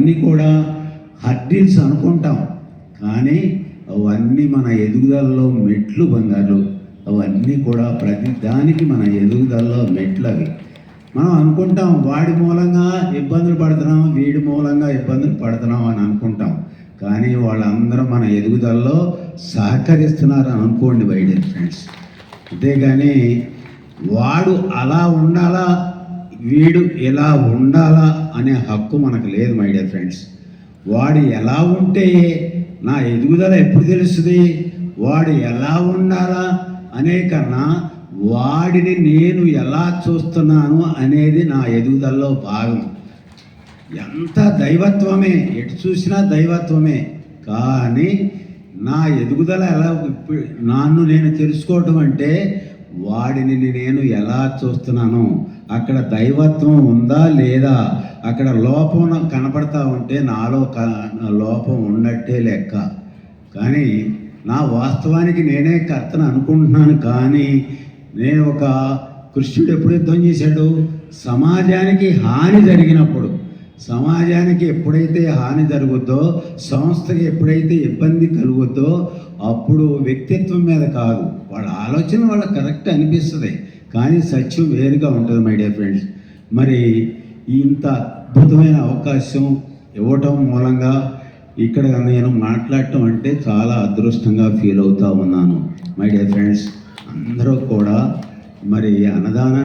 అవన్నీ కూడా హర్డిల్స్ అనుకుంటాం, కానీ అవన్నీ మన ఎదుగుదలలో మెట్లు బంగారు. అవన్నీ కూడా ప్రతి దానికి మన ఎదుగుదలలో మెట్లు అవి. మనం అనుకుంటాం వాడి మూలంగా ఇబ్బందులు పడుతున్నాం, వీడి మూలంగా ఇబ్బందులు పడుతున్నాం అని అనుకుంటాం, కానీ వాళ్ళందరూ మన ఎదుగుదలలో సహకరిస్తున్నారు అనుకోండి మై డియర్ ఫ్రెండ్స్. అంతేగాని వాడు అలా ఉండాలా, వీడు ఎలా ఉండాలా అనే హక్కు మనకు లేదు మై డియర్ ఫ్రెండ్స్. వాడు ఎలా ఉంటే నా ఎదుగుదల ఎప్పుడు తెలుస్తుంది, వాడు ఎలా ఉండాలా అనే కన్నా వాడిని నేను ఎలా చూస్తున్నాను అనేది నా ఎదుగుదలలో భాగం. ఎంత దైవత్వమే, ఎటు చూసినా దైవత్వమే, కానీ నా ఎదుగుదల ఎలా నన్ను నేను తెలుసుకోవటం అంటే వాడిని నేను ఎలా చూస్తున్నాను, అక్కడ దైవత్వం ఉందా లేదా, అక్కడ లోపం కనపడతా ఉంటే నాలో లోపం ఉన్నట్టే లెక్క. కానీ నా వాస్తవానికి నేనే కర్తను అనుకుంటున్నాను, కానీ నేను ఒక కృష్ణుడు ఎప్పుడు యుద్ధం చేశాడు, సమాజానికి హాని జరిగినప్పుడు, సమాజానికి ఎప్పుడైతే హాని జరుగుద్దో, సంస్థకి ఎప్పుడైతే ఇబ్బంది కలుగుద్దో అప్పుడు వ్యక్తిత్వం మీద కాదు, వాళ్ళ ఆలోచన వాళ్ళకి కరెక్ట్ అనిపిస్తుంది, కానీ సత్యం వేరుగా ఉంటుంది మై డియర్ ఫ్రెండ్స్. మరి ఇంత అద్భుతమైన అవకాశం ఇవ్వటం మూలంగా ఇక్కడ నేను మాట్లాడటం అంటే చాలా అదృష్టంగా ఫీల్ అవుతూ ఉన్నాను మై డియర్ ఫ్రెండ్స్. అందరూ కూడా మరి అన్నదాన